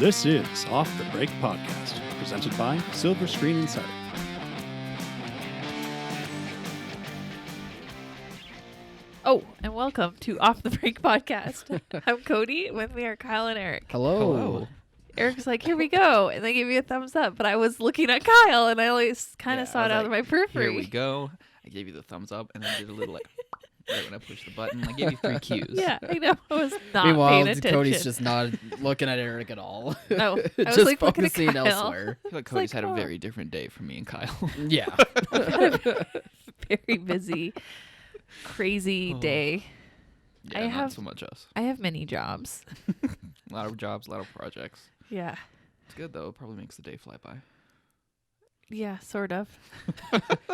This is Off the Break Podcast, presented by Silver Screen Insider. Oh, and welcome to Off the Break Podcast. I'm Cody. With me are Kyle and Eric. Hello. Eric's like, here we go. And they gave me a thumbs up, but I was looking at Kyle and I always kind of saw it out of my periphery. Here we go. I gave you the thumbs up and then did a little like right when I pushed the button. I gave you 3 cues. Yeah, I know. I was not Meanwhile, paying attention. Cody's just not looking at Eric at all. No, I was just like looking at focusing Kyle. elsewhere. I feel like Cody's like, had oh. a very different day from me and Kyle. Yeah. Very busy, crazy day. Yeah, I not have- so much us. I have many jobs. A lot of jobs, a lot of projects. Yeah. It's good though. It probably makes the day fly by. Yeah, sort of.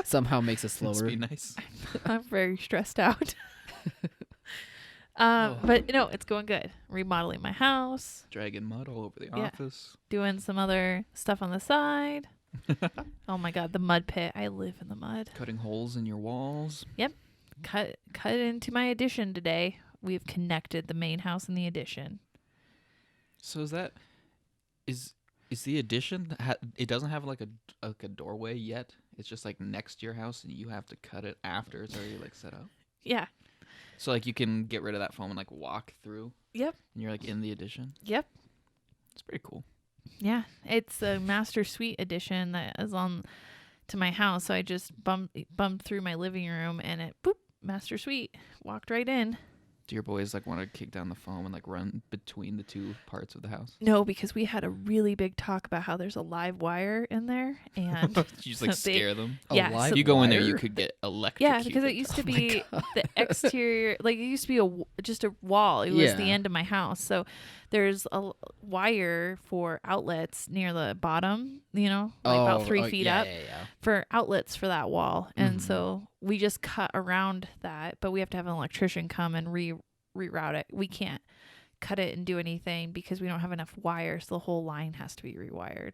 Somehow makes it Must slower. be nice. I'm very stressed out. But, it's going good. Remodeling my house. Dragging mud all over the Yeah. office. Doing some other stuff on the side. Oh my god, the mud pit. I live in the mud. Cutting holes in your walls. Cut into my addition today. We've connected the main house and the addition. So is the addition? It doesn't have like a doorway yet. It's just like next to your house, and you have to cut it after it's already like set up. Yeah. So like you can get rid of that foam and like walk through. Yep. And you're like in the addition. Yep. It's pretty cool. Yeah. It's a master suite addition that is on to my house. So I just bumped through my living room and it master suite. Walked right in. Do your boys like want to kick down the foam and like run between the two parts of the house? No, because we had a really big talk about how there's a live wire in there, and You just like so scare them. Yeah, live so- If you go in there, wire? you could get electrocuted. yeah, because it used to Oh my be the exterior, like it used to be just a wall. It was the Yeah. end of my house, so there's a wire for outlets near the bottom. About 3 feet yeah, up Yeah. for outlets for that wall, and Mhm. so we just cut around that, but we have to have an electrician come and reroute it. We can't cut it and do anything because we don't have enough wires. The whole line has to be rewired.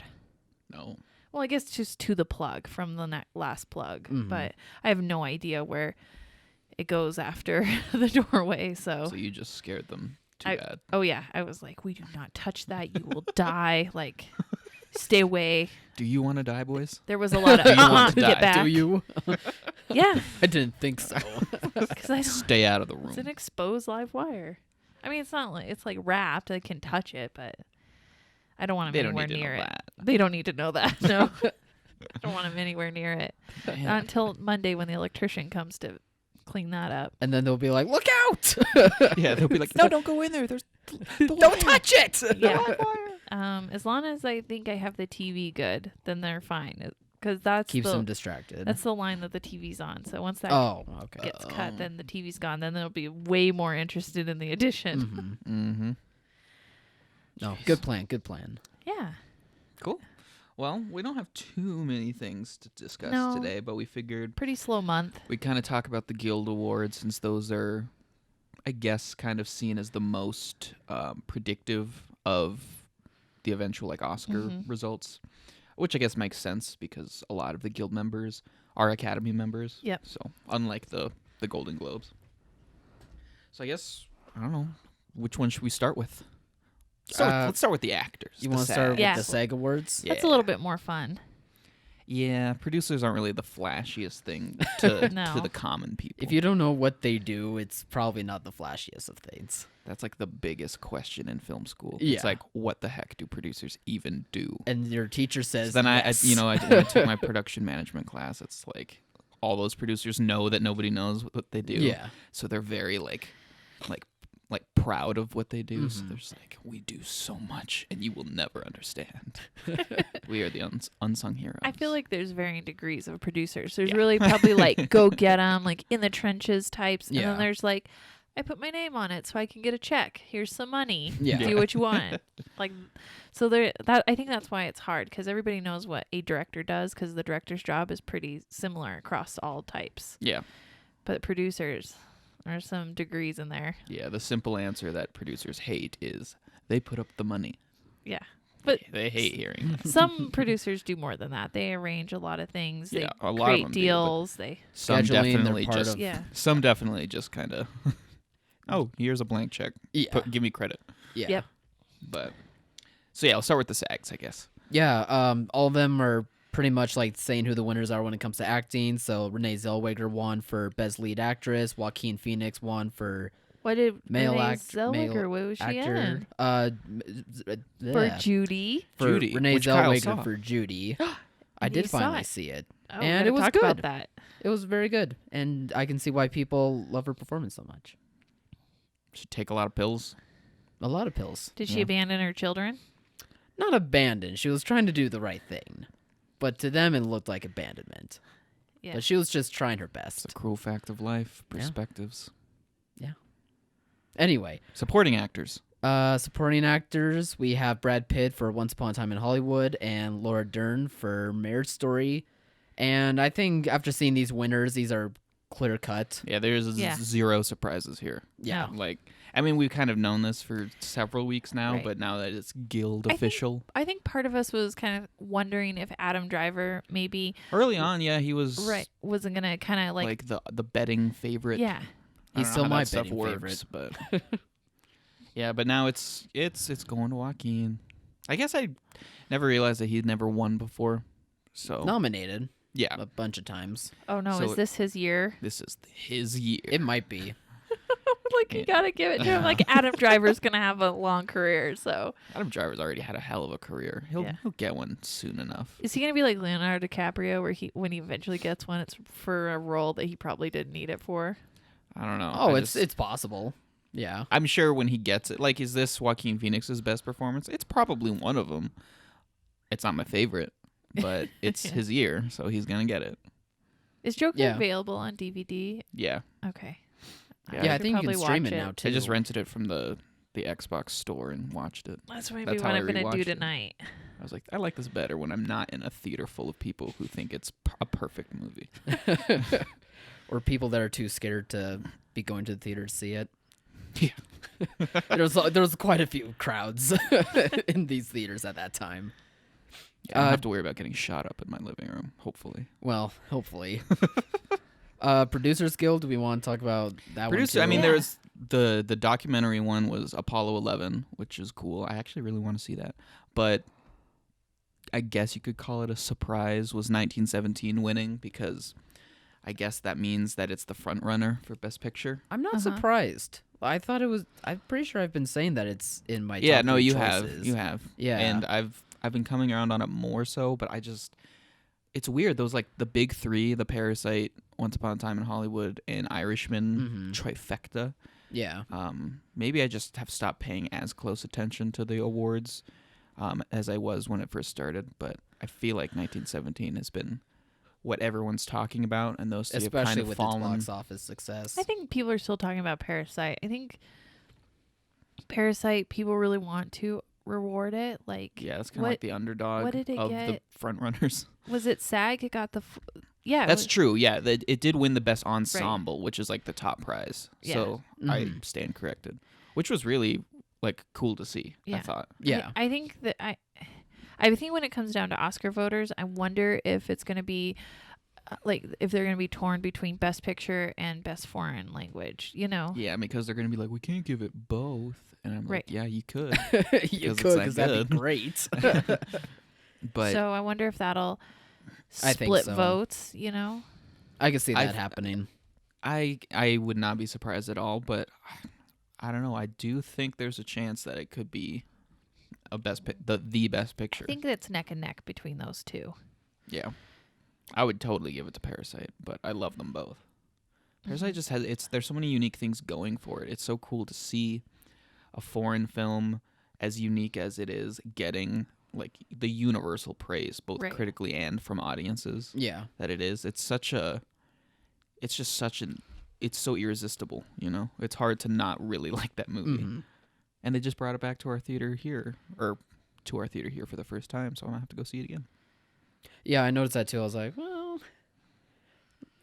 No. Well, I guess just to the plug from the last plug, Mhm. but I have no idea where it goes after the doorway. So you just scared them too bad. Oh yeah, I was like, we do not touch that. You will die. Like, stay away. Do you want to die, boys? There was a lot of Do you want to get die? back. Do you? Yeah, I didn't think so. because I don't. Stay out of the It's an room. exposed live wire. I mean, it's not like it's like wrapped. I can touch it, but I don't want them They don't anywhere need to near know it. that. They don't need to know that. No, I don't want them anywhere near it. Man. Not until Monday when the electrician comes to clean that up. And then they'll be like, "Look out! Yeah, they'll be like, no, don't go in there. There's Don't touch it!" Yeah. As long as I think I have the TV good, then they're fine. Because that's Keeps them distracted. that's the line that the TV's on. So once that Oh, okay. gets cut, then the TV's gone. Then they'll be way more interested in the addition. Mhm. Mm-hmm. No, good plan. Good plan. Yeah. Cool. Well, we don't have too many things to discuss No. today, but we figured Pretty slow month. we kind of talk about the Guild Awards since those are, I guess, kind of seen as the most predictive of the eventual like Oscar Mhm. results, which I guess makes sense because a lot of the Guild members are Academy members. Yep. So unlike the Golden Globes. So I guess, I don't know, which one should we start with? Let's start with the actors. You the want to start with Yeah. the SAG Awards? Yeah. That's a little bit more fun. Yeah, producers aren't really the flashiest thing to No. to the common people. If you don't know what they do, it's probably not the flashiest of things. That's like the biggest question in film school. Yeah. It's like, what the heck do producers even do? And your teacher So says, then yes. when I took my production management class, it's like all those producers know that nobody knows what they do. Yeah. So they're very like proud of what they do. So Mhm. they're just like, we do so much, and you will never understand. We are the unsung heroes. I feel like there's varying degrees of producers. There's Yeah. really probably like go get 'em, like in the trenches types, and Yeah. then there's like I put my name on it so I can get a check. Here's some money. Yeah. Do what you want. Like, so I think that's why it's hard because everybody knows what a director does because the director's job is pretty similar across all types. Yeah. But producers, there's some degrees in there. Yeah, the simple answer that producers hate is they put up the money. Yeah. But They hate hearing that. some producers do more than that. They arrange a lot of things. They Yeah, a lot of create them do, but deals. They Some Scheduling, they're definitely part just of- yeah. some definitely just kind of oh, here's a blank check. Yeah. Give me credit. Yeah. Yep. But So yeah, I'll start with the SAGs, I guess. Yeah, all of them are pretty much like saying who the winners are when it comes to acting. So Renee Zellweger won for Best Lead Actress. Joaquin Phoenix won for What did male Renee act Zellweger, what was she actor. in? For Yeah. Judy. For Judy, Renee which Kyle Zellweger saw. for Judy. I You did saw finally it. see it. Oh, And we it was gotta talk good. about that. It was very good, and I can see why people love her performance so much. She take a lot of pills. A lot of pills. Did she Yeah. abandon her children? Not abandoned. She was trying to do the right thing, but to them it looked like abandonment. Yeah. But she was just trying her It's best. a cruel fact of life. Yeah. Perspectives. Anyway, Supporting actors. supporting actors, we have Brad Pitt for Once Upon a Time in Hollywood and Laura Dern for Marriage Story. And I think after seeing these winners, these are clear cut. Yeah, there's Yeah. zero surprises here. Yeah. No. Like, I mean, we've kind of known this for several weeks now, Right. but now that it's guild I think- official. I think part of us was kind of wondering if Adam Driver maybe Early on, yeah, he was wasn't gonna kind of like the betting favorite. yeah. I He's don't know still how my that stuff betting works, but yeah, but now it's going to Joaquin. I guess I never realized that he'd never won before. So Nominated yeah, a bunch of times. Oh no, So is this his year? this is his year. It might be. Like you gotta give it to him. Like Adam Driver's gonna have a long career, so Adam Driver's already had a hell of a career. He'll get one soon enough. is he gonna be like Leonardo DiCaprio, where when he eventually gets one, it's for a role that he probably didn't need it for? I don't know. Oh, I it's possible. Yeah. I'm sure when he gets it, like, is this Joaquin Phoenix's best performance? It's probably one of them. It's not my favorite, but it's his year, so he's gonna get it. Is Joker Yeah. available on DVD? Yeah, Okay. Yeah, Yeah, I should think you can probably stream watch it now too. I just rented it from the Xbox store and watched it. That's maybe That's what how I I'm gonna do rewatched it. tonight. I was like, I like this better when I'm not in a theater full of people who think it's a perfect movie. Or people that are too scared to be going to the theater to see it. Yeah. there was quite a few crowds in these theaters at that time. Yeah, I don't have to worry about getting shot up in my living room, hopefully. Well, hopefully. Producers Guild, do we want to talk about that Producer, one I too? mean, Yeah. there's the documentary one was Apollo 11, which is cool. I actually really want to see that. But I guess you could call it a surprise, was 1917 winning, because I guess that means that it's the front runner for Best Picture. I'm not surprised. I thought it was. I'm pretty sure I've been saying that it's in my Yeah, top no, three you choices. have. You have. Yeah. And I've been coming around on it more so, but it's weird. Those, like, the big three, The Parasite, Once Upon a Time in Hollywood, and Irishman trifecta. Yeah. Maybe I just have stopped paying as close attention to the awards as I was when it first started, but I feel like 1917 has been what everyone's talking about, and those two have Especially kind of with fallen. its box office success. I think people are still talking about Parasite. I think Parasite, people really want to reward it. Like, Yeah, it's kind of like the underdog what did it of the get? front runners. Was it SAG? It got the yeah. That's true. Yeah, it did win the best ensemble, which is like the top prize. Yeah. So I stand corrected, which was really like cool to see. I Yeah. thought. Yeah. I think that I think when it comes down to Oscar voters, I wonder if it's going to be like if they're going to be torn between Best Picture and Best Foreign Language. You know. Yeah, because they're gonna be like, we can't give it both, and I'm Right. like, yeah, you could, you it's could, that because that'd be good. great. but So I wonder if that'll I think split so. votes. You know. I can see that I've- happening. I would not be surprised at all. But I don't know. I do think there's a chance that it could be a the best picture. I think it's neck and neck between those two. Yeah, I would totally give it to Parasite, but I love them both. Parasite just has there's so many unique things going for it. It's so cool to see a foreign film as unique as it is getting like the universal praise, both Right. critically and from audiences. Yeah. That it is. It's so irresistible, you know? It's hard to not really like that movie. Mhm. And they just brought it back to our theater here, for the first time, so I'm gonna have to go see it again. Yeah, I noticed that too. I was like, well,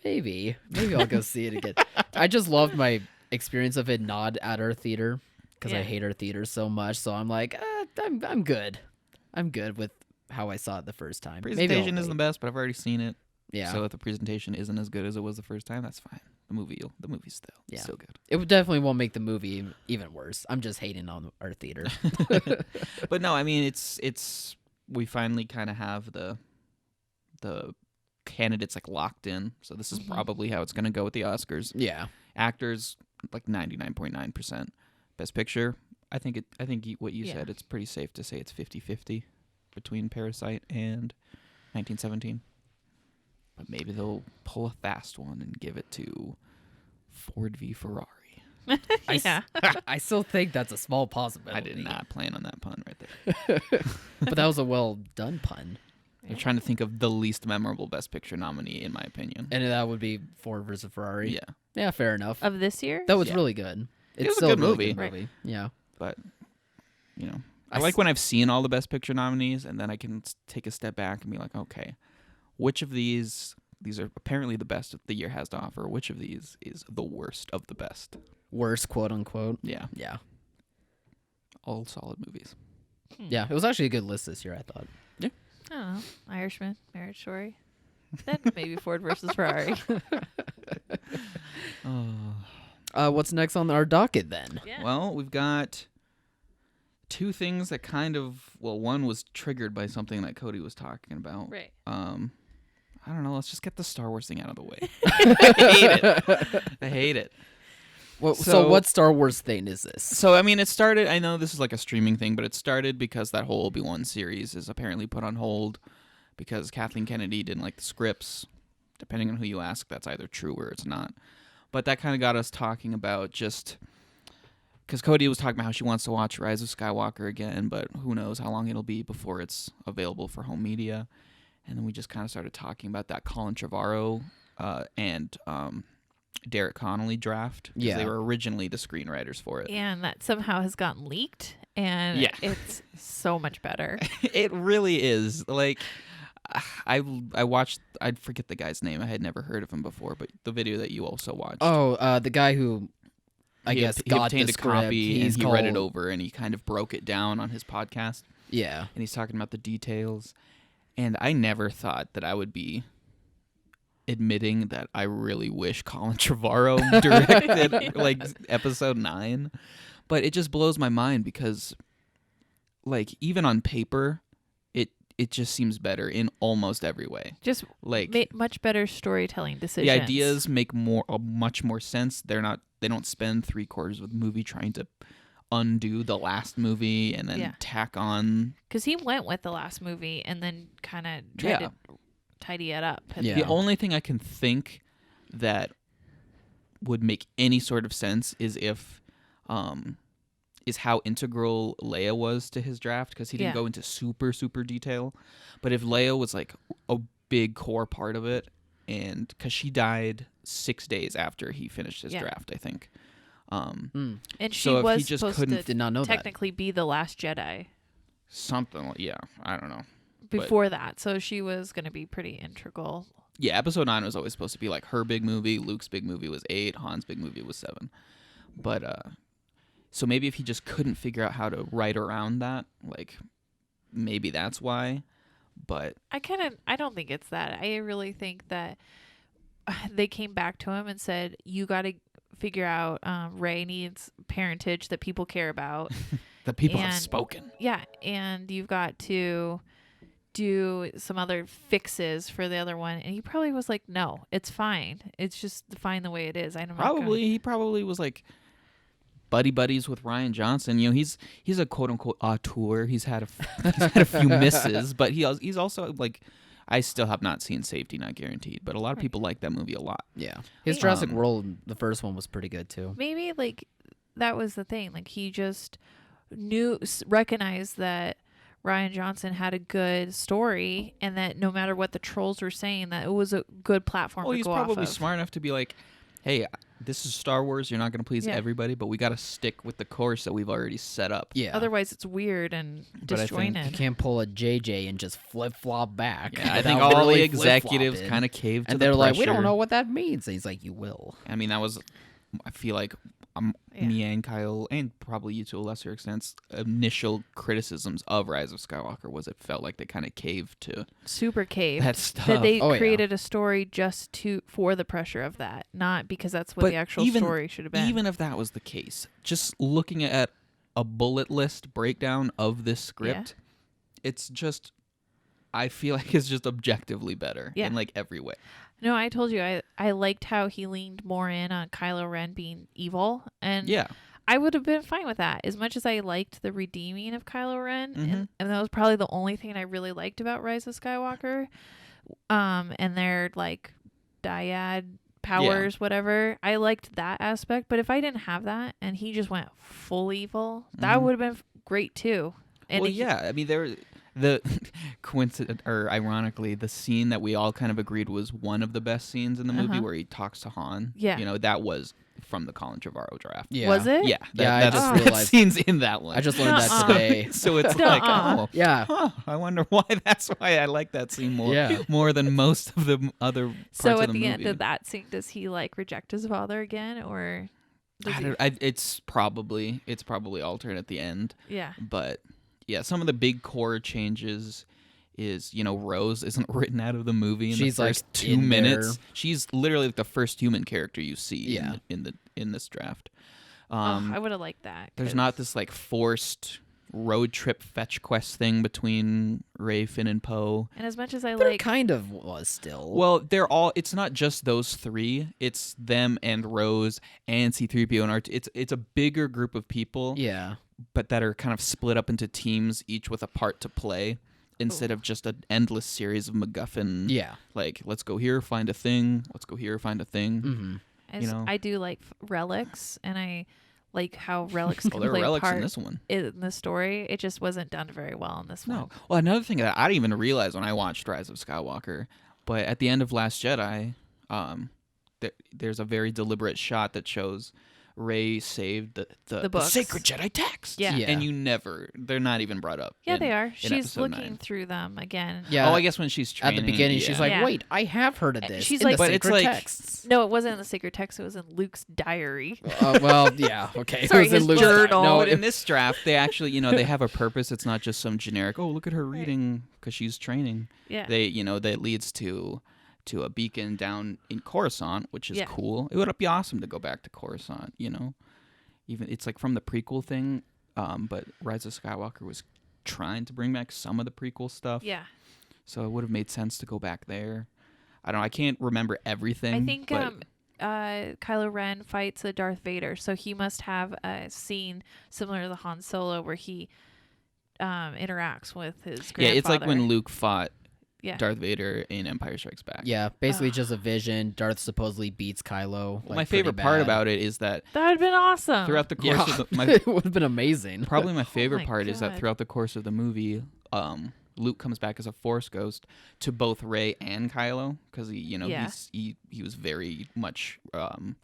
maybe I'll go see it again. I just loved my experience of it not at our theater because I Yeah. hate our theater so much. So I'm like, I'm good. I'm good with how I saw it the first time. Maybe I'll Presentation isn't the wait. best, but I've already seen it. Yeah. So if the presentation isn't as good as it was the first time, that's fine. The movie's still good. It definitely won't make the movie even worse. I'm just hating on our theater. But no, I mean it's we finally kind of have the candidates like locked in. So this is probably how it's going to go with the Oscars. Yeah. Actors like 99.9%. Best Picture, I think what you said, it's pretty safe to say it's 50-50 between Parasite and 1917. But maybe they'll pull a fast one and give it to Ford v Ferrari. I still think that's a small possibility. I did not plan on that pun right there. But that was a well done pun. I'm trying to think of the least memorable Best Picture nominee, in my opinion. And that would be Ford versus Ferrari. Yeah. Yeah, fair enough. Of this year? That was really good. It was a still good really movie. Good movie. Yeah. But, I like when I've seen all the Best Picture nominees, and then I can take a step back and be like, okay, which of these are apparently the best the year has to offer, which of these is the worst of the best? Worst, quote unquote. Yeah. Yeah. All solid movies. Yeah, it was actually a good list this year, I thought. I don't know. Irishman, Marriage Story. Then maybe Ford versus Ferrari. What's next on our docket then? Yeah. Well, we've got two things that one was triggered by something that Cody was talking about. Right. I don't know. Let's just get the Star Wars thing out of the way. I hate it. Well, so what Star Wars thing is this? So, I mean, it started, I know this is like a streaming thing, but it started because that whole Obi-Wan series is apparently put on hold because Kathleen Kennedy didn't like the scripts. Depending on who you ask, that's either true or it's not. But that kind of got us talking about just, because Cody was talking about how she wants to watch Rise of Skywalker again, but who knows how long it'll be before it's available for home media. And then we just kind of started talking about that Colin Trevorrow and Derek Connolly draft. Yeah. They were originally the screenwriters for it. And that somehow has gotten leaked, and it's so much better. It really is. Like, I watched, I forget the guy's name. I had never heard of him before, but the video that you also watched. Oh, the guy who, he obtained the a copy script. and he read it over and he kind of broke it down on his podcast. Yeah. And he's talking about the details. And I never thought that I would be admitting that I really wish Colin Trevorrow directed like episode 9. But it just blows my mind because, like, even on paper, it just seems better in almost every way. Just like much better storytelling decisions. The ideas make much more sense. They don't spend 3/4 of the movie trying to undo the last movie and then tack on. Because he went with the last movie and then kind of tried to tidy it up. The only thing I can think that would make any sort of sense is if is how integral Leia was to his draft, because he didn't go into super detail. But if Leia was like a big core part of it, and because she died 6 days after he finished his draft, I think. And she so was if he just supposed did not know technically be the last Jedi. Something, I don't know. Before that, so she was going to be pretty integral. Yeah, episode 9 was always supposed to be like her big movie. Luke's big movie was 8. Han's big movie was 7. But so maybe if he just couldn't figure out how to write around that, like maybe that's why. But I don't think it's that. I really think that they came back to him and said, you got to figure out Rey needs parentage that people care about. The people have spoken. Yeah, and you've got to do some other fixes for the other one. And he probably was like, no, it's fine. It's just fine the way it is. He probably was like buddies with Rian Johnson. You know, he's a quote unquote auteur. He's had a few misses, but he's also like, I still have not seen Safety Not Guaranteed, but a lot of people like that movie a lot. Yeah, his Jurassic World, the first one, was pretty good too. Maybe like that was the thing. Like he just recognized that Rian Johnson had a good story, and that no matter what the trolls were saying, that it was a good platform to go off of. He's probably smart enough to be like, hey, this is Star Wars. You're not going to please everybody, but we got to stick with the course that we've already set up. Yeah. Otherwise, it's weird and disjointed. You can't pull a JJ and just flip-flop back. Yeah, I think all the executives kind of caved to the pressure. And they're like, we don't know what that means. And he's like, you will. I mean, that was, I feel like, me and Kyle, and probably you to a lesser extent, initial criticisms of Rise of Skywalker was it felt like they kind of caved to super caved. that stuff. That they Oh, yeah. created a story just for the pressure of that, not because that's what But the actual story should have been. Even if that was the case, just looking at a bullet list breakdown of this script, it's just, I feel like it's just objectively better in like every way. No, I told you I liked how he leaned more in on Kylo Ren being evil, and I would have been fine with that. As much as I liked the redeeming of Kylo Ren, and that was probably the only thing I really liked about Rise of Skywalker, and their like dyad powers, whatever. I liked that aspect, but if I didn't have that and he just went full evil, that would have been great too. And I mean, the coincident or ironically, the scene that we all kind of agreed was one of the best scenes in the movie where he talks to Han. Yeah. You know, that was from the Colin Trevorrow draft. Yeah. Was it? Yeah. I just that realized. scene's in that one. I just learned that today. So it's like, Yeah. I wonder why. That's why I like that scene more than most of the other parts So of at the the movie. end of that scene, does he like reject his father again, or does he? It's probably alternate at the end. Yeah. But yeah, some of the big core changes is, you know, Rose isn't written out of the movie in She's, the first like, 2 in minutes. there. She's literally like the first human character you see Yeah. in this draft. I would have liked that. There's 'cause- not this like forced road trip fetch quest thing between Rey, Finn, and Poe. And as much as I There like, kind of was still. Well, it's not just those three. It's them and Rose and C-3PO and R2. It's a bigger group of people. Yeah. But that are kind of split up into teams, each with a part to play, instead of just an endless series of MacGuffin. Yeah. Like, let's go here, find a thing. Let's go here, find a thing. Mm-hmm. as you know. I do like relics, and I like how relics Oh, can there are play a relics part in this one. in the story. It just wasn't done very well in this one. No. Well, another thing that I didn't even realize when I watched Rise of Skywalker, but at the end of Last Jedi, there's a very deliberate shot that shows Rey saved the books. sacred Jedi text. Yeah. And they're not even brought up. Yeah, in- they are. in She's episode looking 9. through them again. Yeah. Oh, I guess when she's At training. the beginning, she's like, Yeah. "Wait, I have heard of this." She's in like- the But it's sacred like- texts. No, it wasn't in the sacred text. It was in Luke's diary. Well, yeah, okay. Sorry, it was in his Luke's journal. No, No, but in this draft, they actually, they have a purpose. It's not just some generic, oh, look at her reading because she's training. Yeah. That leads to a beacon down in Coruscant, which is Yeah. cool. It would be awesome to go back to Coruscant, Even it's like from the prequel thing, but Rise of Skywalker was trying to bring back some of the prequel stuff. Yeah. So it would have made sense to go back there. I don't know. I can't remember everything. I think but Kylo Ren fights a Darth Vader, so he must have a scene similar to the Han Solo where he interacts with his grandfather. yeah, it's like when Luke fought Yeah. Darth Vader in Empire Strikes Back. Yeah, basically just a vision. Darth supposedly beats Kylo. Well, my favorite part about it is that That would have been awesome. throughout the course Yeah, of the, it would have been amazing. probably my favorite my part is that God. throughout the course of the movie, Luke comes back as a Force ghost to both Rey and Kylo because Yeah. he was very much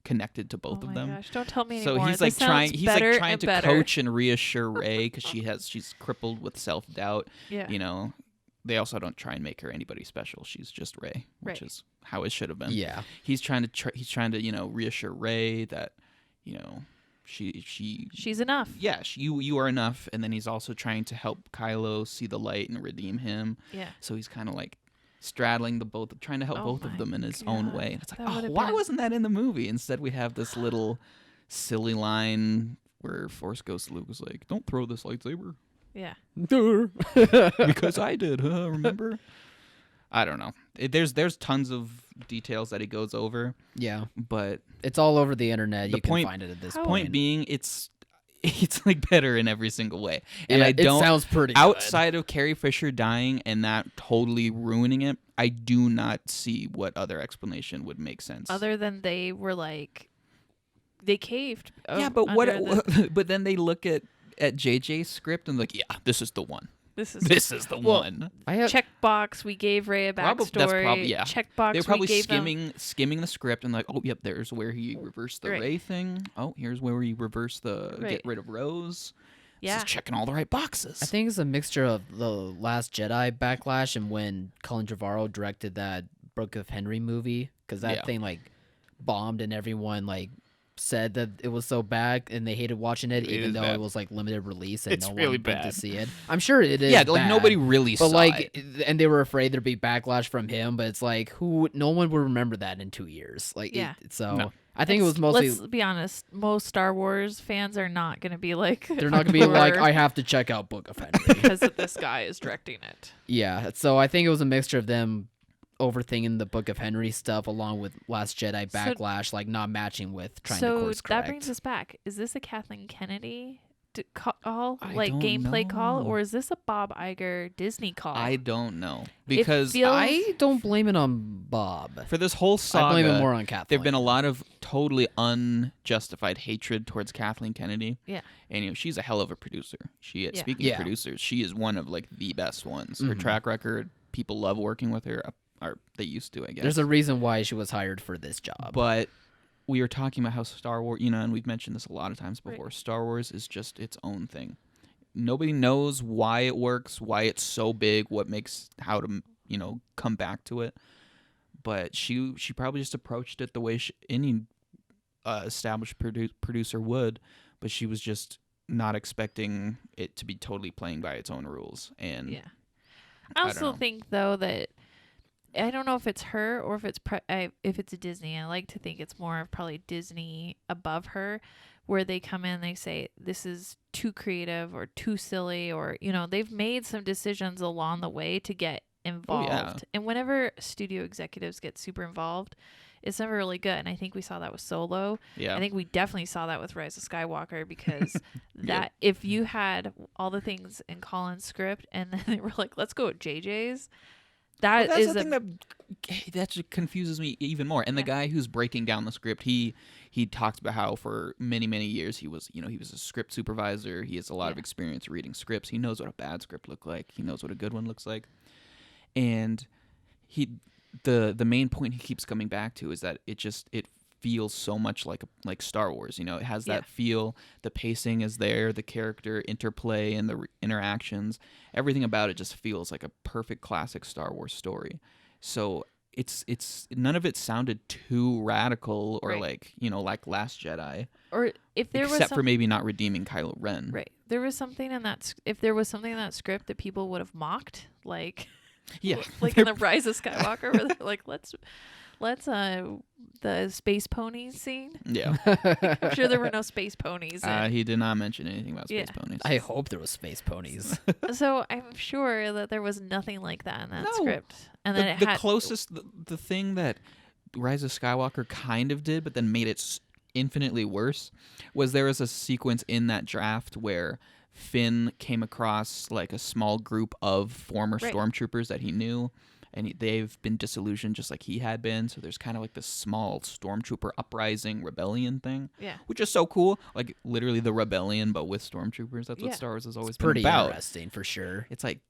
connected to both oh of my them. Gosh, don't tell me So anymore. he's This like trying sounds better and to better. coach and reassure Rey because she's crippled with self-doubt. Yeah. They also don't try and make her anybody special. She's just Rey, which Right. is how it should have been. Yeah. He's trying to reassure Rey that She's enough. yeah, you are enough. And then he's also trying to help Kylo see the light and redeem him. Yeah. So he's kind of like straddling trying to help Oh both of my them in his own God. way. And it's like, That oh, would've why been- wasn't that in the movie? Instead, we have this little silly line where Force Ghost Luke was like, "Don't throw this lightsaber." Yeah. Because I did, huh? Remember? I don't know. There's tons of details that he goes over, Yeah. but It's all over the internet. The You point- can find it at this How- point point. being, it's like better in every single way. And Yeah, I don't. It sounds pretty good. Outside of Carrie Fisher dying and that totally ruining it, I do not see what other explanation would make sense. Other than they were like, they caved. Yeah, but what? under the- But then they look at JJ's script and like, yeah, this is the one. This is This is the Well, one. I have, checkbox. We gave Ray a backstory. That's probably yeah. Checkbox. They were probably we gave them. skimming the script and like, oh, yep, there's where he reversed the Right. Ray thing. Oh, here's where he reversed the Right. get rid of Rose. This Yeah. is checking all the right boxes. I think it's a mixture of the Last Jedi backlash and when Colin Trevorrow directed that Book of Henry movie because that Yeah. thing like bombed and everyone like said that it was so bad and they hated watching it, It even is though bad. it was like limited release and It's no really one went to bad. see it. I'm sure it is. Yeah, like bad, nobody really but saw like, it. and they were afraid there'd be backlash from him. But it's like, no one would remember that in 2 years. Like, Yeah. so No. I think it was mostly. Let's be honest. Most Star Wars fans are not going to be like. They're not gonna be like, I have to check out Book of Henry. because this guy is directing it. Yeah, so I think it was a mixture of them overthinking the Book of Henry stuff along with Last Jedi backlash, like not matching with trying to course correct. That brings us back. Is this a Kathleen Kennedy call, I like don't gameplay call, know. or is this a Bob Iger Disney call? I don't know because feels- I don't blame it on Bob. for this whole saga, I blame it more on Kathleen. there've been a lot of totally unjustified hatred towards Kathleen Kennedy. Yeah. And she's a hell of a producer. Yeah. Speaking Yeah. of producers, she is one of like the best ones. Her Mhm. track record, people love working with her, or they used to, I guess. There's a reason why she was hired for this job. But we were talking about how Star Wars, and we've mentioned this a lot of times before. Right. Star Wars is just its own thing. Nobody knows why it works, why it's so big, what makes how to come back to it. But she probably just approached it the way any established producer would. But she was just not expecting it to be totally playing by its own rules. And Yeah. I I don't also know. think though that I don't know if it's her or if it's Disney. I like to think it's more of probably Disney above her, where they come in and they say this is too creative or too silly, or they've made some decisions along the way to get involved. Oh, yeah. And whenever studio executives get super involved, it's never really good. And I think we saw that with Solo. yeah. I think we definitely saw that with Rise of Skywalker because that if you had all the things in Colin's script and then they were like, let's go with JJ's, Well, that's is the thing that just confuses me even more. And the guy who's breaking down the script, he talks about how for many years he was a script supervisor. He has a lot of experience reading scripts. He knows what a bad script looks like. He knows what a good one looks like. And the main point he keeps coming back to is that it feels so much like Star Wars. It has that feel. The pacing is there, the character interplay and the interactions. Everything about it just feels like a perfect classic Star Wars story. So it's none of it sounded too radical or Right. like Last Jedi. or if there Except was for maybe not redeeming Kylo Ren. right, there was something in that. If there was something in that script that people would have mocked, like Yeah. like in the Rise of Skywalker, where they're like, let's the space ponies scene. Yeah. I'm sure there were no space ponies. He did not mention anything about space ponies. I hope there was space ponies. So I'm sure that there was nothing like that in that No. script, and then the closest, the thing that Rise of Skywalker kind of did, but then made it infinitely worse, was there was a sequence in that draft where Finn came across like a small group of former Right. stormtroopers that he knew, and they've been disillusioned just like he had been. So there's kind of like this small stormtrooper uprising rebellion thing, yeah. which is so cool. Like literally the rebellion, but with stormtroopers. That's what Yeah. Star Wars has always It's been pretty about. interesting for sure. It's like,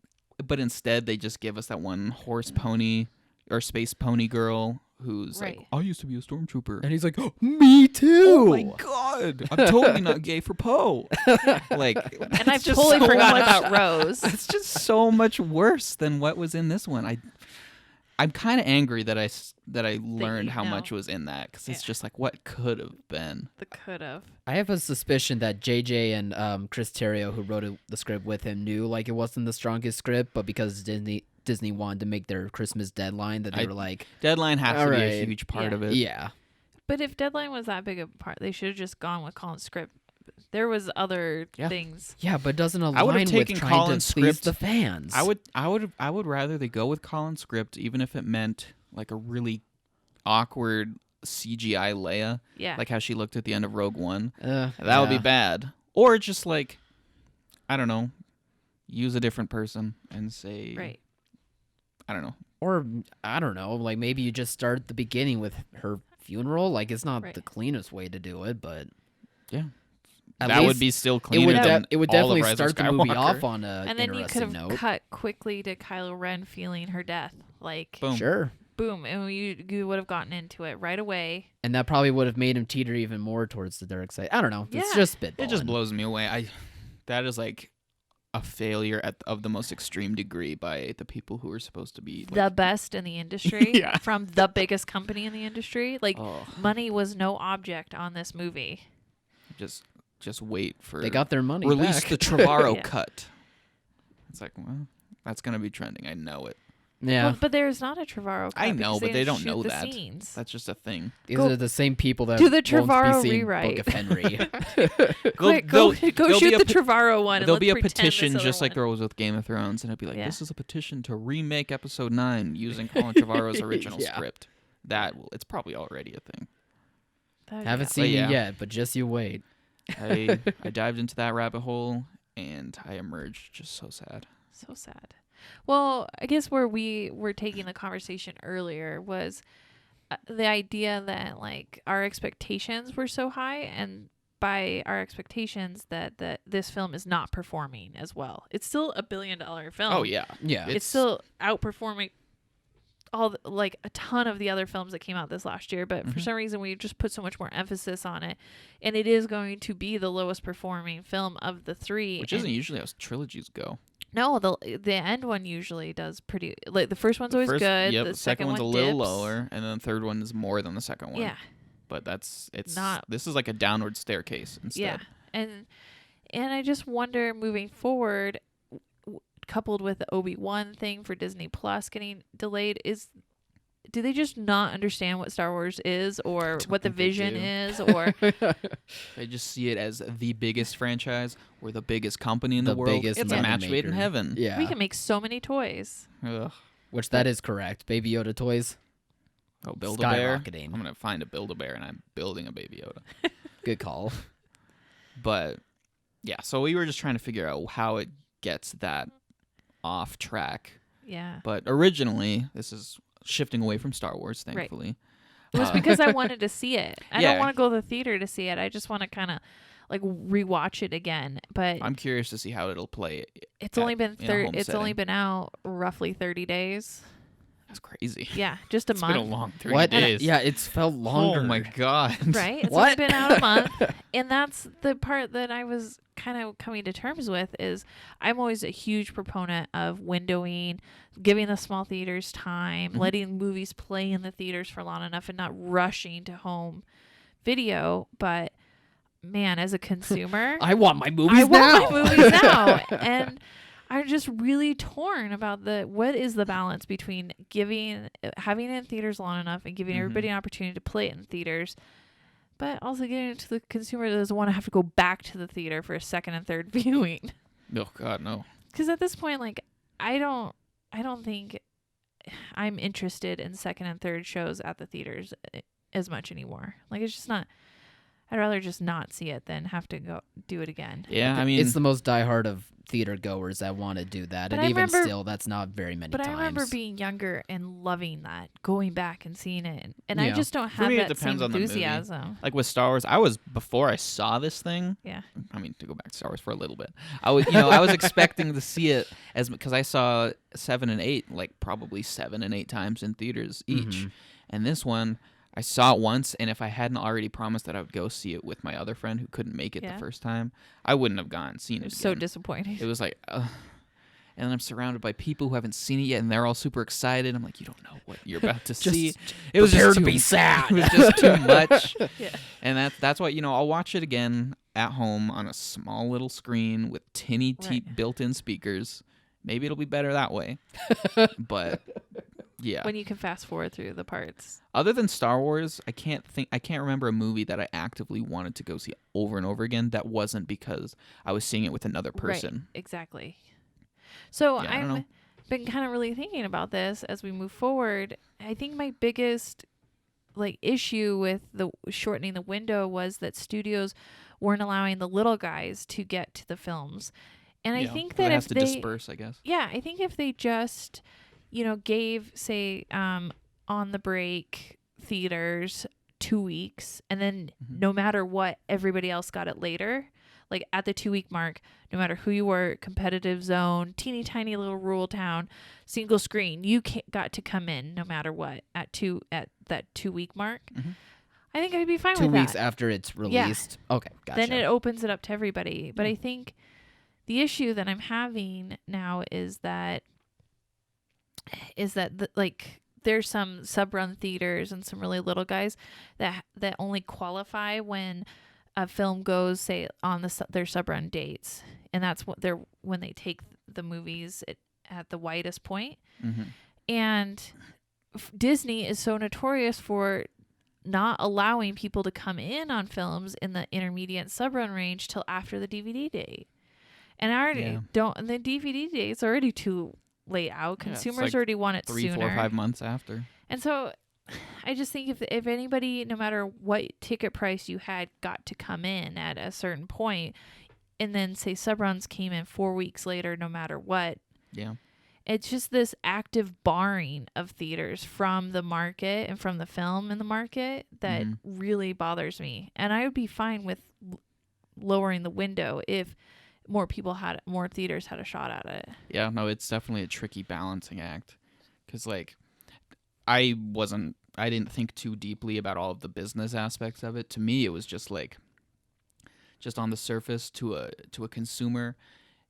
but instead they just give us that one horse pony or space pony girl who's Right. like, I used to be a stormtrooper. And he's like, oh, me too. Oh my god, I'm totally not gay for Poe. Like, And I've it's just totally so forgotten much- about Rose. It's just so much worse than what was in this one. I'm kind of angry that I learned how much was in that, because it's Yeah. just like what could have been. The could have. I have a suspicion that JJ and Chris Terrio, who wrote the script with him, knew like it wasn't the strongest script, but because Disney wanted to make their Christmas deadline, that they were like, Deadline has to be a Alright. huge part Yeah. of it. yeah. But if Deadline was that big of a part, they should have just gone with Colin's script. There was other Yeah. things. Yeah, but it doesn't I align would've with taken trying Colin's to please script. the fans. I would rather they go with Colin's script, even if it meant like a really awkward CGI Leia, Yeah. like how she looked at the end of Rogue One. That would yeah. be bad. Or just like, I don't know, use a different person and say, right. I don't know. Or I don't know, like maybe you just start at the beginning with her funeral. Like it's not Right. the cleanest way to do it, but Yeah. at That least would be still it cleaner would than it would all of definitely Rise of start the movie Skywalker. off on a And then you could interesting have note. cut quickly to Kylo Ren feeling her death. Like, Boom. Sure. boom. And you would have gotten into it right away. And that probably would have made him teeter even more towards the dark side. I don't know. It's Yeah. just spitballing. It just blows me away. That is like a failure of the most extreme degree by the people who are supposed to be the best in the industry Yeah. from the biggest company in the industry. Like oh, money was no object on this movie. just wait for They got their money release back. the Trevorrow Yeah. cut. It's like, well, that's gonna be trending. I know it. Yeah. Well, but there's not a Trevorrow cut. I know, because but they didn't don't shoot know the that. Scenes. That's just a thing. These Go- are the same people that do the won't Trevorrow be seeing rewrite. Book of Henry. Quick, go there'll shoot be a the pe- Trevorrow one. And There'll let's be a pretend petition this just other like one. there was with Game of Thrones, and it'll be like, Yeah. this is a petition to remake episode 9 using Colin Trevorrow's original Yeah. script. It's probably already a thing. Haven't seen yeah. it yet, but just you wait. I dived into that rabbit hole, and I emerged just so sad. So sad. Well, I guess where we were taking the conversation earlier was the idea that like our expectations were so high, and by our expectations that this film is not performing as well. It's still $1 billion film. Oh, yeah. Yeah. It's still outperforming like a ton of the other films that came out this last year, but for Mhm. some reason we just put so much more emphasis on it, and it is going to be the lowest performing film of the three. Which and isn't usually how trilogies go. no, the end one usually does pretty. Like the first one's always good. Yep, the the second one's one a little dips. lower, and then the third one is more than the second one. Yeah, But it's Not- this is like a downward staircase instead. yeah, and I just wonder moving forward, coupled with the Obi-Wan thing for Disney Plus getting delayed, do they just not understand what Star Wars is or what the think they vision do. is, or They just see it as the biggest franchise or the biggest company in the, The world. biggest It's a money match made in maker. heaven. Yeah. we can make so many toys? Ugh. Which that is correct. Baby Yoda toys. Oh, Build-A-Bear. Skyrocketing. I'm gonna find a Build-A-Bear and I'm building a Baby Yoda. Good call. But yeah, so we were just trying to figure out how it gets that off track. Yeah, But originally, this is shifting away from Star Wars, Right. thankfully. it was because I wanted to see it. I Yeah. don't want to go to the theater to see it. I just want to kind of like rewatch it again. But I'm curious to see how it'll play. it's only been in a home it's only setting. been out roughly 30 days. That's crazy. Yeah, just a It's month. been a long 30 What? days. Yeah, it's felt longer. Oh my god. Right? It's What? only been out a month. And that's the part that I was kind of coming to terms with is I'm always a huge proponent of windowing, giving the small theaters time, Mhm. letting movies play in the theaters for long enough and not rushing to home video. But man, as a consumer, I want my movies I now. want my movies now. And I'm just really torn about what is the balance between having it in theaters long enough and giving Mhm. everybody an opportunity to play it in theaters, but also getting it to the consumer that doesn't want to have to go back to the theater for a second and third viewing. Oh god, no. Because at this point, like I don't think I'm interested in second and third shows at the theaters as much anymore. Like it's just not. I'd rather just not see it than have to go do it again. Yeah, I mean, It's the most diehard of theater goers that want to do that. But And I even remember- still, that's not very many But times. I remember being younger and loving that, going back and seeing it, and I Yeah. just don't For have me, it that same depends on the movie. enthusiasm. like with Star Wars, before I saw this thing. Yeah, I mean, to go back to Star Wars for a little bit, I was expecting to see it because I saw 7 and 8 like probably 7 and 8 times in theaters each, Mhm. and this one I saw it once, and if I hadn't already promised that I would go see it with my other friend who couldn't make it Yeah. the first time, I wouldn't have gone and seen it it. was so again. disappointing. It was like, and then I'm surrounded by people who haven't seen it yet, and they're all super excited. I'm like, you don't know what you're about to see. It was prepare just to too, be sad. It was just too much. Yeah. And that's why I'll watch it again at home on a small little screen with tinny Right. built-in speakers. Maybe it'll be better that way. But yeah, When you can fast forward through the parts. other than Star Wars, I can't remember a movie that I actively wanted to go see over and over again that wasn't because I was seeing it with another person. Right, exactly. So Yeah, I don't know. I've been kind of really thinking about this as we move forward. I think my biggest issue with the shortening the window was that studios weren't allowing the little guys to get to the films. And I Yeah, think but that it if has to they disperse, I guess. Yeah, I think if they just, gave, say, on the break theaters 2 weeks, and then Mhm. no matter what, everybody else got it later. Like at the 2 week mark, no matter who you were, competitive zone, teeny tiny little rural town, single screen, you got to come in no matter what at that 2 week mark. Mhm. I think I'd be fine 2 with weeks that. after it's released. Okay, gotcha. Then it opens it up to everybody. But I think The issue that I'm having now is that like there's some sub-run theaters and some really little guys that only qualify when a film goes, say, on their sub-run dates, and that's what they're when they take the movies at the widest point. Mm-hmm. And Disney is so notorious for not allowing people to come in on films in the intermediate sub-run range till after the DVD date. And I already don't. And the DVD date's already too late out. Consumers already want it 3, sooner. 4, 5 months after. And so, I just think if anybody, no matter what ticket price you had, got to come in at a certain point, and then say subruns came in 4 weeks later, no matter what. Yeah. It's just this active barring of theaters from the market and from the film in the market that really bothers me. And I would be fine with lowering the window if more theaters had a shot at it. Yeah, no, it's definitely a tricky balancing act. Because, like, I didn't think too deeply about all of the business aspects of it. To me, it was just like, just on the surface to a consumer.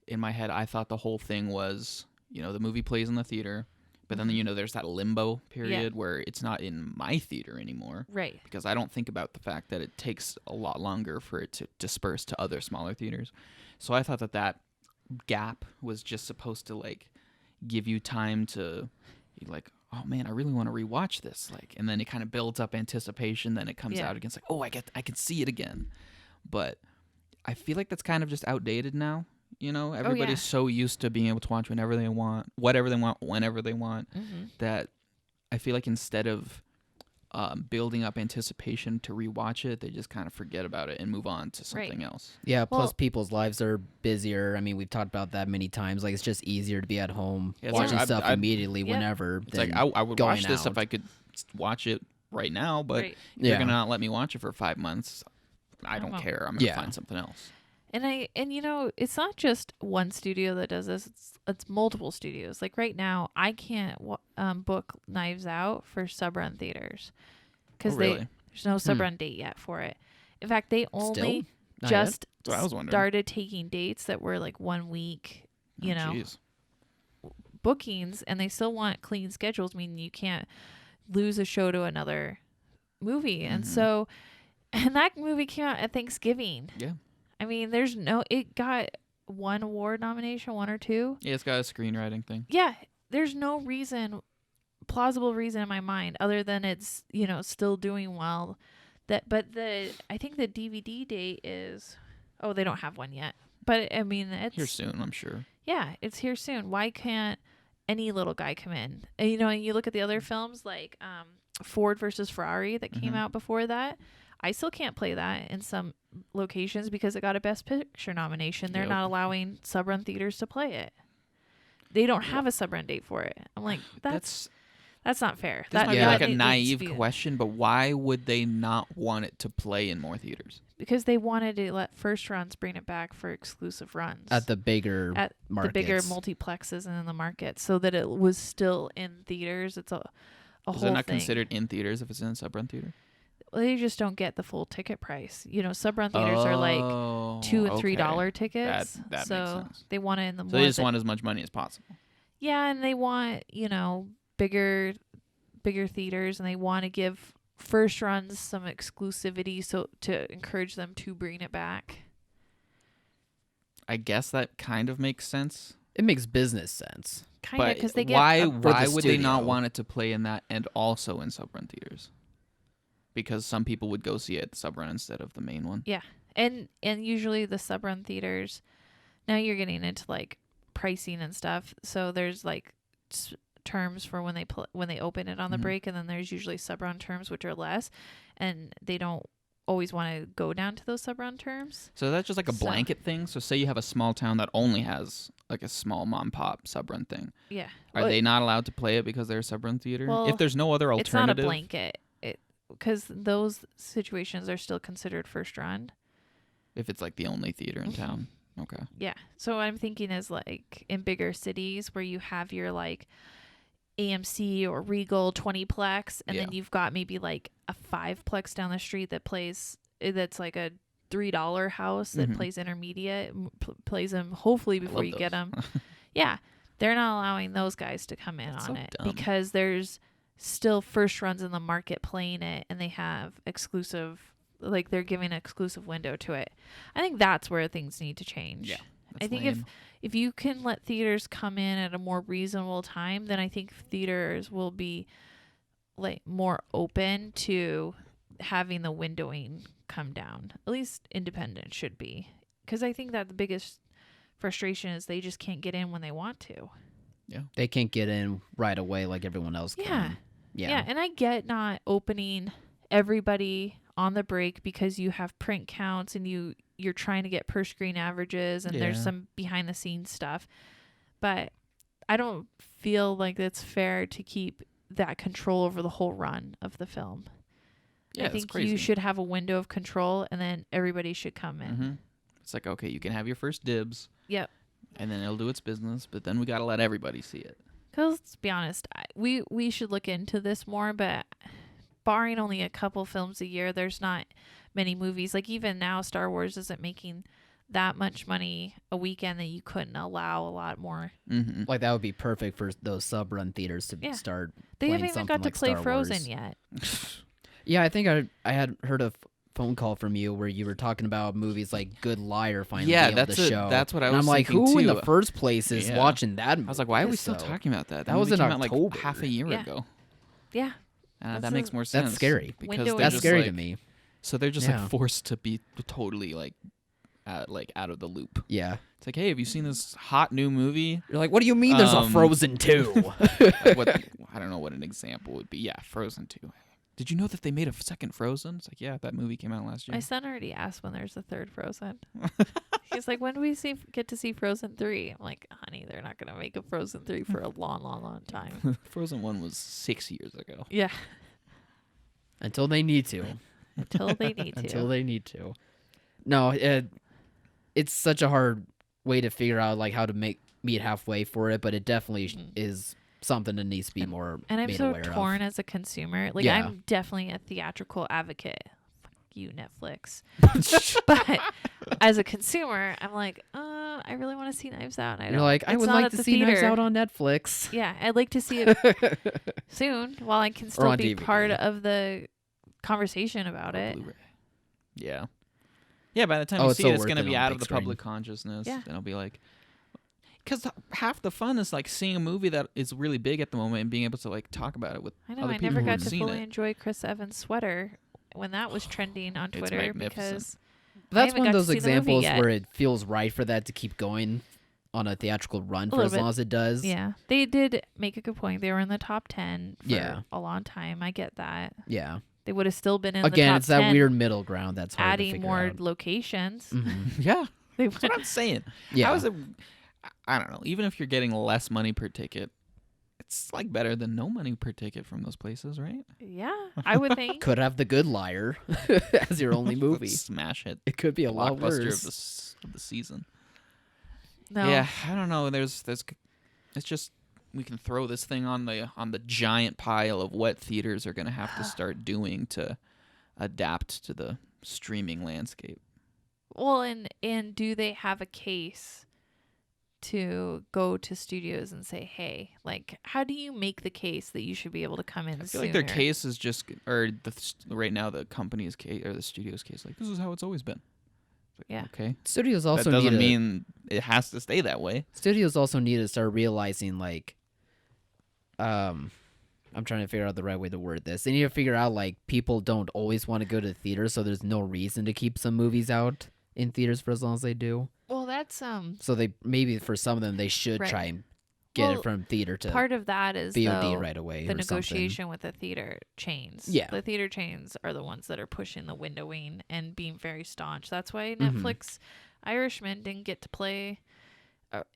In my head, I thought the whole thing was, the movie plays in the theater, but then, there's that limbo period where it's not in my theater anymore. Right. Because I don't think about the fact that it takes a lot longer for it to disperse to other smaller theaters. So I thought that gap was just supposed to, like, give you time to, like, oh man, I really want to rewatch this. Like, and then it kind of builds up anticipation. Then it comes out again. It's like, oh, I can see it again. But I feel like that's kind of just outdated now. Everybody's so used to being able to watch whenever they want, whatever they want, whenever they want, that I feel like instead of building up anticipation to rewatch it, they just kind of forget about it and move on to something else. Yeah, plus people's lives are busier. I mean, we've talked about that many times. Like, it's just easier to be at home watching stuff immediately whenever. It's like, I would watch this if I could watch it right now, but you're going to not let me watch it for 5 months. I don't care. I'm going to find something else. And it's not just one studio that does this. It's multiple studios. Like right now, I can't book Knives Out for sub-run theaters because there's no sub-run date yet for it. In fact, they only just started taking dates that were like 1 week, bookings, and they still want clean schedules, meaning you can't lose a show to another movie. And so, and that movie came out at Thanksgiving. Yeah. I mean, it got one award nomination, 1 or 2. Yeah, it's got a screenwriting thing. Yeah, there's no plausible reason in my mind other than it's, still doing well. I think the DVD date is, they don't have one yet. But I mean, it's here soon, I'm sure. Yeah, it's here soon. Why can't any little guy come in? And, and you look at the other films like Ford versus Ferrari that came out before that. I still can't play that in some locations because it got a Best Picture nomination. They're not allowing sub-run theaters to play it. They don't have a sub-run date for it. I'm like, that's not fair. That might be like a naive question, but why would they not want it to play in more theaters? Because they wanted to let first runs bring it back for exclusive runs. At the bigger markets. The bigger multiplexes and in the market so that it was still in theaters. It's a whole thing. Is it not considered in theaters if it's in a sub-run theater? They just don't get the full ticket price. Sub-run theaters are like $2 and $3 tickets. That so makes sense. they want it in the So they just want as much money as possible. Yeah, and they want, bigger theaters, and they want to give first runs some exclusivity so to encourage them to bring it back. I guess that kind of makes sense. It makes business sense. Kind of, because they get why would they not want it to play in that and also in sub-run theaters? Because some people would go see it at the sub-run instead of the main one. Yeah. And usually the sub-run theaters, now you're getting into like pricing and stuff. So there's like terms for when they open it on the break, and then there's usually sub-run terms which are less, and they don't always want to go down to those sub-run terms. So that's just like a blanket thing. So say you have a small town that only has like a small mom pop sub-run thing. Yeah. Are they not allowed to play it because they're a sub-run theater? Well, if there's no other alternative, it's not a blanket. Because those situations are still considered first run. If it's like the only theater in town. Okay. Yeah. So what I'm thinking is like in bigger cities where you have your like AMC or Regal 20-plex, and then you've got maybe like a 5-plex down the street that plays, that's like a $3 house that plays intermediate, plays them hopefully before you get them. Yeah, they're not allowing those guys to come in That's on so it dumb. because there's still first runs in the market playing it, and they have exclusive, like they're giving an exclusive window to it. I think that's where things need to change. Yeah, I think if you can let theaters come in at a more reasonable time, then I think theaters will be like more open to having the windowing come down. At least independent should be, because I think that the biggest frustration is they just can't get in when they want to. Yeah, They can't get in right away like everyone else can. Yeah, and I get not opening everybody on the break because you have print counts and you're trying to get per screen averages, and there's some behind the scenes stuff, but I don't feel like it's fair to keep that control over the whole run of the film. Yeah, I think crazy. you should have a window of control, and then everybody should come in. It's like, okay, you can have your first dibs. Yep. And then it'll do its business, but then we got to let everybody see it. Because let's be honest, we should look into this more, but barring only a couple films a year, there's not many movies. Like even now, Star Wars isn't making that much money a weekend that you couldn't allow a lot more. Like that would be perfect for those sub-run theaters to start. They playing haven't even something got to like play Star Frozen Wars. yet. Yeah, I think I had heard a phone call from you where you were talking about movies like Good Liar finally being able to show. That's what I and was I'm like, thinking, who in too. the first place is watching that movie? I was like, why are we still talking about that? That was movie in came out, like October. half a year ago. Yeah. That makes more sense. That's scary. Because Windowing. they're That's just scary like, to me. So they're just like forced to be totally like out of the loop. Yeah. It's like, hey, have you seen this hot new movie? You're like, what do you mean there's a Frozen 2? I don't know what an example would be. Yeah, Frozen 2. Did you know that they made a second Frozen? It's like, yeah, that movie came out last year. My son already asked when there's a third Frozen. He's like, when do we get to see Frozen 3? I'm like, honey, they're not going to make a Frozen 3 for a long, long, long time. Frozen 1 was 6 years ago. Yeah. Until they need to. Until they need to. Until they need to. No, it's such a hard way to figure out like how to meet halfway for it, but it definitely is something that needs to be more and I'm made so aware torn of. as a consumer. Like Yeah. I'm definitely a theatrical advocate. Fuck you, Netflix. But as a consumer, I'm like, I really want to see Knives Out. And You're like, I it's would not like at to the see Knives theater. Out on Netflix. Yeah, I'd like to see it soon while I can still on be DVD. part of the conversation about it. Blu-ray. Yeah. Yeah, by the time Oh, you it's see so it, it's worth going to it be on out big of the screen. public consciousness. Yeah. Then it'll be like... Because half the fun is like seeing a movie that is really big at the moment and being able to like talk about it with I know, other I people never who got have to seen fully it. enjoy Chris Evans' sweater when that was trending on It's Twitter magnificent. because That's haven't one of got to those see the movie examples yet. where it feels right for that to keep going on a theatrical run for little as long bit. as it does. yeah, they did make a good point. They were in the top 10 for Yeah. a long time. I get that. Yeah. They would have still been in the Again, top it's that 10, weird middle ground that's hard to adding figure more out. locations. Yeah. They That's what I'm saying. Yeah. How is it... I don't know. Even if you're getting less money per ticket, it's like better than no money per ticket from those places, right? Yeah, I would think. Could have The Good Liar as your only movie. Smash hit. It could be a lot Blockbuster worse. of the season. No. Yeah, I don't know. It's just we can throw this thing on the giant pile of what theaters are going to have to start doing to adapt to the streaming landscape. Well, and do they have a case to go to studios and say, hey, like, how do you make the case that you should be able to come in I feel like their sooner? case is just, or right now the company's case or the studio's case, like this is how it's always been. Like, Yeah. Okay. Studios That also doesn't need mean it has to stay that way. Studios also need to start realizing like I'm trying to figure out the right way to word this. They need to figure out like people don't always want to go to theaters, so there's no reason to keep some movies out in theaters for as long as they do. Well, that's So they maybe for some of them they should Right. try and get Well, it from theater to part of that is VOD though, right away the or something. negotiation with the theater chains. Yeah. The theater chains are the ones that are pushing the windowing and being very staunch. That's why Mhm. Netflix Irishman didn't get to play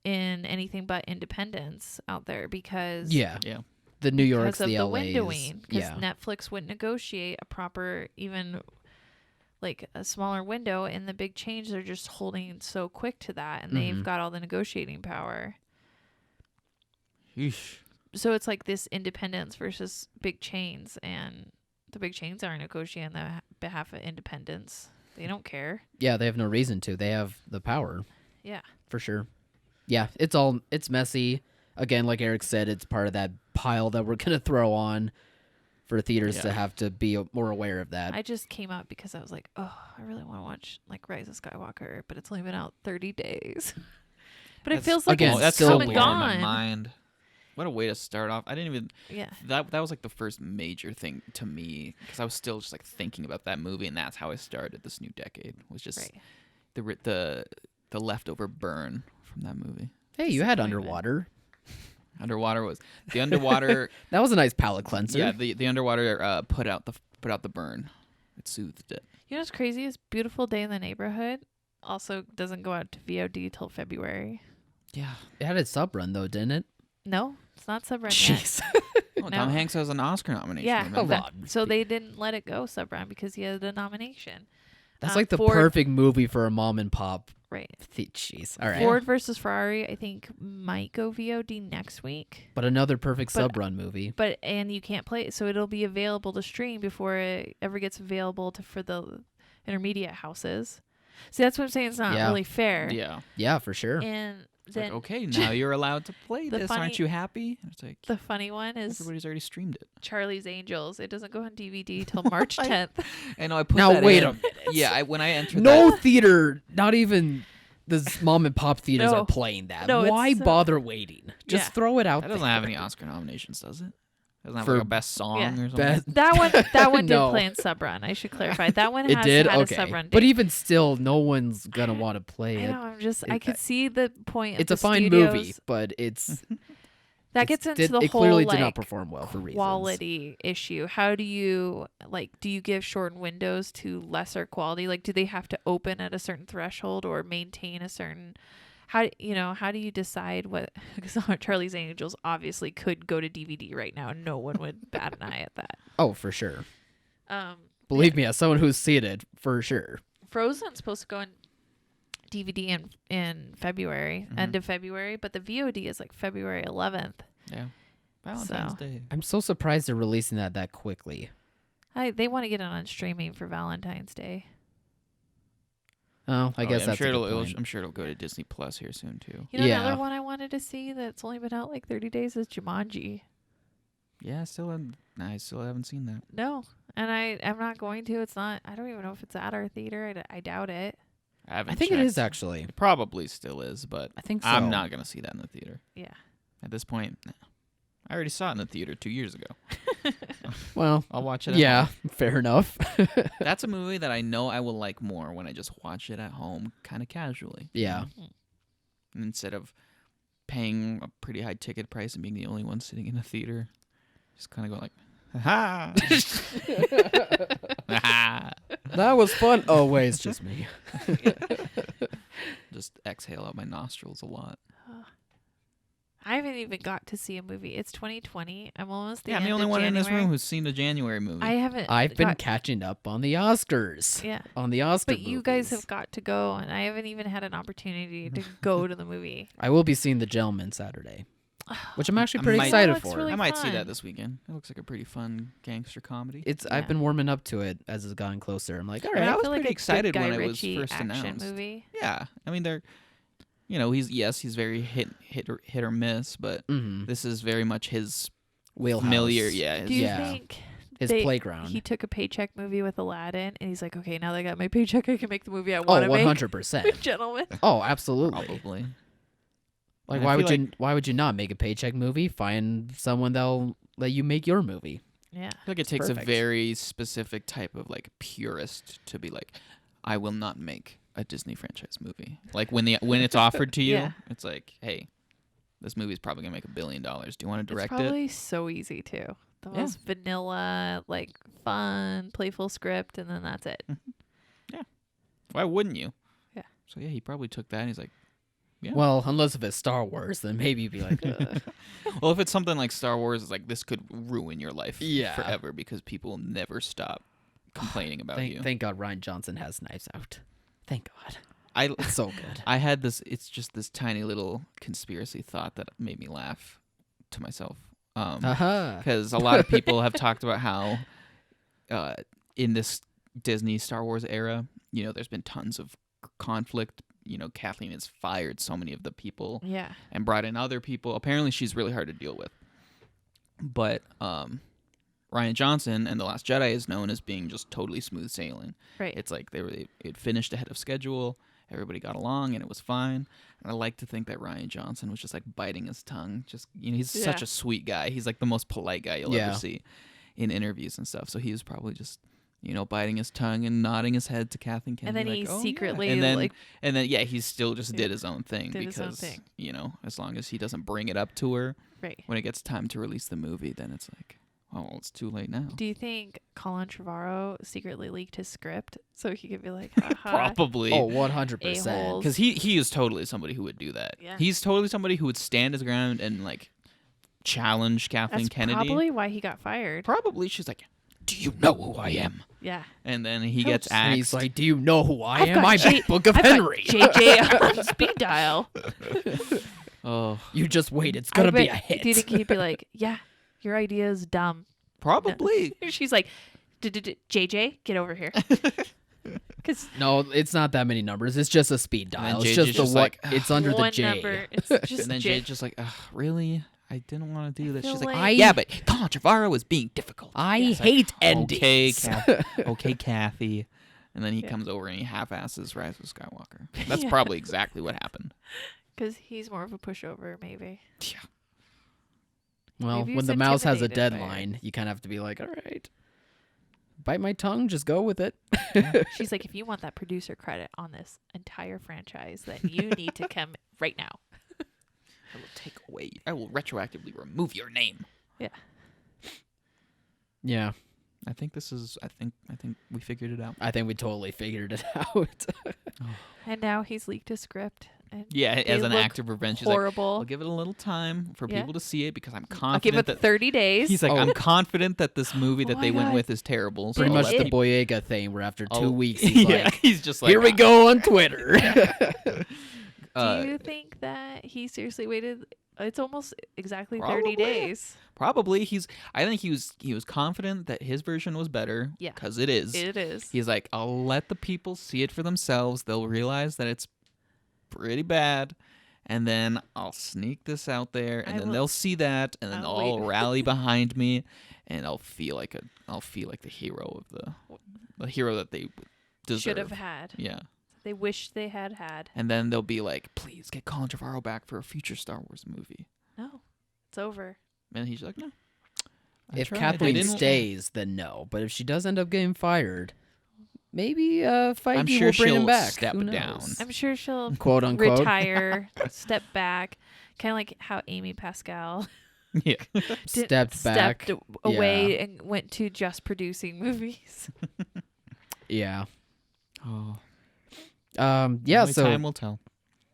in anything but independents out there because Yeah. Yeah. The New York's, because of the the LA's. windowing. Because Yeah. Netflix wouldn't negotiate a proper, even like a smaller window, and the big chains are just holding so quick to that, and they've Mhm. got all the negotiating power. Yeesh. So it's like this independence versus big chains, and the big chains aren't negotiating on the behalf of independence. They don't care. Yeah, they have no reason to. They have the power. Yeah. For sure. Yeah, it's messy. Again, like Eric said, it's part of that pile that we're going to throw on for theaters to have to be more aware of that. I just came up because I was like, oh, I really want to watch like Rise of Skywalker, but it's only been out 30 days. But it feels like again, it's that's still so come and blowing my gone. mind. What a way to start off. I didn't even Yeah. that was like the first major thing to me because I was still just like thinking about that movie, and that's how I started this new decade. Was just Right. the leftover burn from that movie. Hey, you had Disappointment. Underwater. Underwater was the underwater. That was a nice palate cleanser. Yeah, the underwater put out the burn. It soothed it. You know what's crazy is Beautiful Day in the Neighborhood also doesn't go out to VOD till February. Yeah. It had its sub run though, didn't it? No, it's not subrun yet. Jeez. Oh, Tom No. Hanks has an Oscar nomination. Yeah, remember? Come that- on. so they didn't let it go subrun because he had a nomination. That's like the Ford- perfect movie for a mom and pop. Right. Jeez. All right. Ford versus Ferrari, I think, might go VOD next week. But another perfect But- sub run movie. And you can't play it, so it'll be available to stream before it ever gets available for the intermediate houses. See, that's what I'm saying. It's not Yeah. really fair. Yeah. Yeah, for sure. And It's then like, okay, now you're allowed to play The this. funny- Aren't you happy? And it's like the funny one is everybody's already streamed it. Charlie's Angels. It doesn't go on DVD till March 10th. I know. I put Now that wait in. a minute. Yeah, when I entered No that, theater, not even the mom and pop theaters No. are playing that. No, Why it's, bother waiting? Just yeah. throw it out that there. doesn't have any Oscar nominations, does it? Doesn't have For like a best song Yeah. or something. Best- That one did No. play in subrun. I should clarify. That one It has did? had Okay. a subrun date. But even still, no one's going to want to play I it. know. I It- could see the point. Of It's a the fine studios. movie, but it's That it's- gets into the it whole clearly like did not perform well for reasons. quality issue. How do you do you give shortened windows to lesser quality? Like, do they have to open at a certain threshold or maintain a certain? How do you decide what? Because Charlie's Angels obviously could go to DVD right now, and no one would bat an eye at that. Oh, for sure. Um, Believe me, as someone who's seen it, for sure. Frozen's supposed to go on DVD in February, end of February, but the VOD is like February 11th. Yeah. Valentine's So- Day. I'm so surprised they're releasing that quickly. They want to get it on streaming for Valentine's Day. Oh, I guess I'm that's sure a good it'll point. I'm sure it'll go to Disney Plus here soon too. You know, Yeah. another one I wanted to see that's only been out like 30 days is Jumanji. Yeah, I still haven't seen that. No, and I'm not going to. It's not. I don't even know if it's at our theater. I doubt it. I haven't. I think checked. it is actually. It probably still is, but I think so. I'm not gonna see that in the theater Yeah. at this point. Nah. I already saw it in the theater 2 years ago. Well, I'll watch it. At yeah, home. fair enough. That's a movie that I know I will like more when I just watch it at home, kind of casually. Yeah. Instead of paying a pretty high ticket price and being the only one sitting in the theater, just kind of go like, ha ha. That was fun. Oh, wait, it's just me. Just exhale out my nostrils a lot. I haven't even got to see a movie. It's 2020. I'm almost the Yeah, I'm end the only of one in this January. room who's seen the January movie. I haven't. I've been got- catching up on the Oscars. Yeah. On the Oscar But you guys movies. have got to go, and I haven't even had an opportunity to go to the movie. I will be seeing The Gentleman Saturday, which I'm actually I pretty might- excited Looks for. really I might see fun. that this weekend. It looks like a pretty fun gangster comedy. I've Yeah. been warming up to it as it's gotten closer. I'm like, all I mean, right. I was feel like pretty a excited good Guy when it was Ritchie first action announced. movie. Yeah, I mean they're, he's very hit or miss, but Mhm. this is very much his Wheelhouse. familiar. Yeah, Do you Yeah. think His they- playground. he took a paycheck movie with Aladdin, and he's like, okay, now that I got my paycheck, I can make the movie I Oh, want to make. 100%. Gentlemen. Oh, absolutely. probably. Like, And I why feel would why would you not make a paycheck movie? Find someone that'll let you make your movie. Yeah. I feel like it takes perfect. a very specific type of like purist to be like, I will not make a Disney franchise movie. Like when it's offered to you, Yeah. it's like, hey, this movie's probably gonna make $1 billion. Do you want to direct It's it? probably so easy too. The Yeah. most vanilla, like fun, playful script, and then that's it. Why wouldn't you? Yeah. So yeah, he probably took that and he's like, yeah. Well, unless if it's Star Wars, then maybe you'd be like, ugh. Well, if it's something like Star Wars, it's like this could ruin your life Yeah. forever because people will never stop complaining about you. Thank God Ryan Johnson has Knives Out. Thank God. I It's so good. I had this. It's just this tiny little conspiracy thought that made me laugh to myself. Haha. Because a lot of people have talked about how in this Disney Star Wars era, there's been tons of conflict. Kathleen has fired so many of the people Yeah. and brought in other people. Apparently, she's really hard to deal with. But Rian Johnson and The Last Jedi is known as being just totally smooth sailing. Right. It's like it finished ahead of schedule. Everybody got along and it was fine. And I like to think that Rian Johnson was just like biting his tongue. Just he's such a sweet guy. He's like the most polite guy you'll ever see in interviews and stuff. So he was probably just biting his tongue and nodding his head to Kathleen Kennedy. And then like, he "Oh, secretly yeah." And then he still just did his own thing Did his own because thing. as long as he doesn't bring it up to her Right. when it gets time to release the movie, then it's like, oh, it's too late now. Do you think Colin Trevorrow secretly leaked his script so he could be like, haha, Probably. Oh, 100%. A-holes. Because he is totally somebody who would do that. Yeah. He's totally somebody who would stand his ground and like challenge Kathleen That's Kennedy. probably why he got fired. Probably. She's like, do you know who I am? Yeah. And then he gets And axed. he's like, do you know who I I've am? got I'm J- Book of I've got Henry. JJ on speed dial. Oh, You just wait. It's going to be a hit. Do you think he'd be like, yeah, your idea is dumb? probably. She's like, JJ, get over here. Because No, it's not that many numbers. It's just a speed And dial. then It's JJ's just the just what. like, It's under the one J. number, it's just And then J. Jade's just like, ugh, really? I didn't want to do this. feel She's like, like- yeah, but Colin Trevorrow is being difficult. I It's like, hate endings. Okay, Kathy. And then he comes over and he half-asses Rise of Skywalker. That's probably exactly what happened. Because he's more of a pushover, maybe. Yeah. Well, Maybe when he's the mouse has a intimidated by it. deadline, you kind of have to be like, all right, bite my tongue, just go with it. She's like, if you want that producer credit on this entire franchise, then you need to come right now. I will retroactively remove your name. Yeah. Yeah, I think we figured it out. I think we totally figured it out. And now he's leaked a script. And Yeah, they as an look act of revenge, she's like, horrible. I'll give it a little time for Yeah. people to see it because I'm I'll give confident it that 30 days. he's like, Oh. I'm confident that this movie Oh that my they went God. with is terrible. Pretty I'll much let the people- Boyega thing, where after 2 I'll- weeks, he's yeah, like, he's just like, here we go on Twitter. Do you think that he seriously waited? It's almost exactly 30 Probably. days. Probably I think he was confident that his version was better. Yeah. Because it is. It is. He's like, I'll let the people see it for themselves. They'll realize that it's pretty bad, and then I'll sneak this out there, and I then will- they'll see that, and then I'll they'll all wait. rally behind me, and I'll feel like the hero of the hero that they deserve. Should have had. Yeah. They wish they had. And then they'll be like, please get Colin Trevorrow back for a future Star Wars movie. No, it's over. And he's like, no. I If tried. I Kathleen didn't- stays, then no. But if she does end up getting fired, maybe Feige I'm sure will bring him she'll back. step Who knows? down. I'm sure she'll Quote unquote. retire, step back, kind of like how Amy Pascal Yeah. Stepped back. stepped away and went to just producing movies. Yeah. Oh. Yeah. Only So, time will tell.